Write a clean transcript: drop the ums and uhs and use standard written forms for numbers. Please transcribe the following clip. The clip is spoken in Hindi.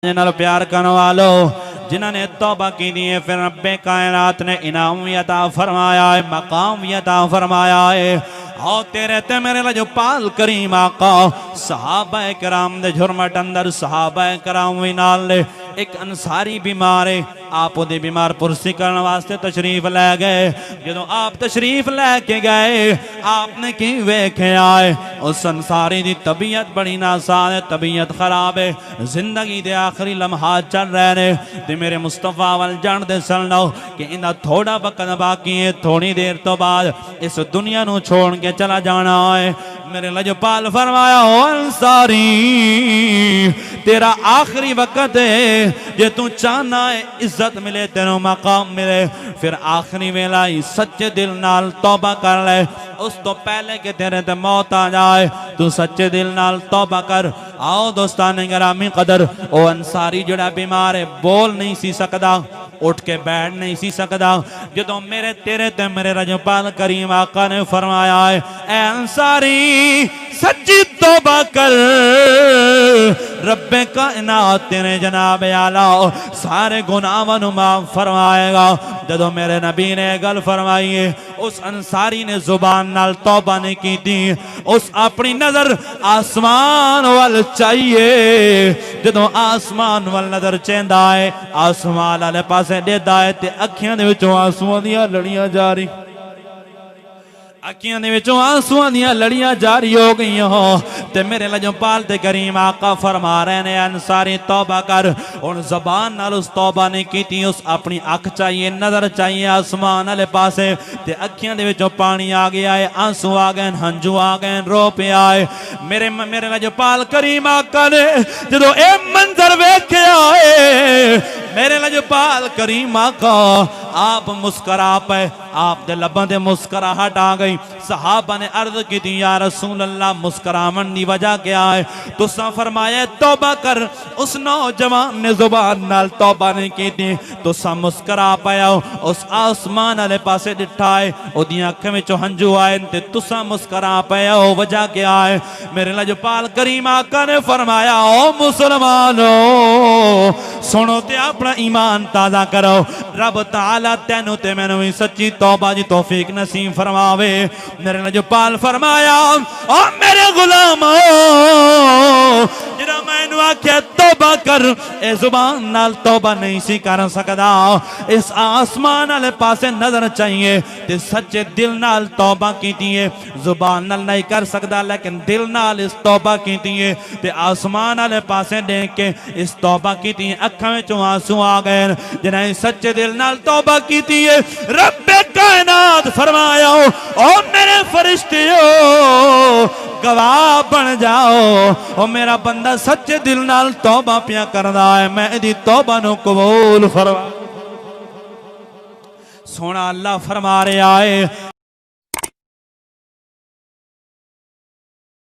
नाल प्यार करने वालों जिन्होंने तौबा की दी है, फिर रब्बे कायनात ने इनाम भी अता फरमाया है, मकाम भी अता फरमाया है। और तेरे ते मेरे ला जो पाल करीम आका सहाबा कराम दे झुरमट अंदर सहाबा कराम भी नाल एक अंसारी बीमार है, आप उहदी बीमार पुरसी करने वास्ते तशरीफ लै गए। जो आप तशरीफ लैके गए आपने की वेख्या है, उस अंसारी दी तबीयत बड़ी नासाज है, तबीयत खराब है, जिंदगी दे आखिरी लम्हात चल रहे ने। ते मेरे मुस्तफा वल जान दे सुनो कि इन्दा थोड़ा वक्त बाकी है, थोड़ी देर तो बाद इस दुनिया नू छोड़ के चला जाना है। मेरे लजपाल फरमाया हो अंसारी तेरा आखिरी वक्त है, जे तू चाहना है इज्जत मिले तेनों मकाम मिले, फिर आखिरी वेला ही सच्चे दिल नाल तौबा कर ले, उस तो पहले के तेरे ते मौत आ जाए तू सच्चे दिल नाल तौबा कर। आओ दोस्तान गिरामी कदर ओ अंसारी जड़ा बीमार है, बोल नहीं सी सकदा, उठ के बैठ नहीं सी सकदा। जो मेरे तेरे ते मेरे रजपाल करीम आका ने फरमाया है ए अंसारी सच्ची तौबा कर, रब्बे कायनात तेरे जनाब आला सारे गुनाहां नू माफ फरमाएगा। जदों मेरे नबी ने गल फरमाई है, उस अंसारी ने जुबान नाल तौबा नहीं की थी, उस अपनी नजर आसमान वाल चाहिए। जदों आसमान वाल नजर चेंदा है, आसमान वाले पासे देदा है ते अखियां दे विचों आंसुआं दियां लड़ियां जा रही, अखियां दे विचों आंसुआं दियां लड़ियां जारी हो गई हो। ते मेरे लजपाल ते करीम आका फरमा रहे ने अंसारी तौबा कर। हुण ज़बान नाल उस तौबा नहीं की, उस अपनी अख चाहिए, नजर चाहिए आसमान वाले पासे, ते अखियां दे विचों पानी आ गया है, आंसू आ गए, हंजू आ गए, रो पिया है। मेरे लजपाल करीम आका ने जदों ए मंजर वेख्या है, मेरे लजपाल करीम आका आप मुस्करा पे, आप दे लबां ते मुस्कराहट आ गई। सहाबा ने अर्ज की थी या रसूल अल्लाह मुस्करावन दी वजह क्या है? तुसा फरमाया तौबा कर, उस नौजवान ने जुबान नाल तौबा नहीं की थी, तुसा मुस्करा पाया, उस आसमान वाले पासे डिठा है, ओदियां अखां विचों हंजू आए ते तुसा मुस्करा पाया, वजह क्या है? मेरे लजपाल करीम आका ने फरमाया ओ मुसलमानो सुनो ते अपना ईमान ताजा करो, रब ताला तेनू ते मैनू भी सच्ची तौबा दी तौफीक नसीब फरमावे। मेरे लजपाल फरमाया ओ मेरे गुलामो जिहड़ा मैनू आख्या तौबा कर, ए जुबान नाल तौबा नहीं सी कर सकदा, इस आसमान वाले पासे नजर चाहिए ते सच्चे दिल नाल तौबा कीती है। जुबान नाल नहीं कर सकदा लेकिन दिल नाल इस तौबा कीती है, ते आसमान वाले पासे देख के इस तौबा कीती, अखां विचों आंसू आ गए। जिन्हें सच्चे दिल नाल तौबा कीती है, रब्बे कायनात फरमाया ओ मेरे फरिश्तियों गवाह बन जाओ, ओ मेरा बंदा सच्चे दिल नाल तौबा पिया करदा है, मैं इहदी तौबा नू कबूल फरमा। सोना अल्लाह फरमा रहा है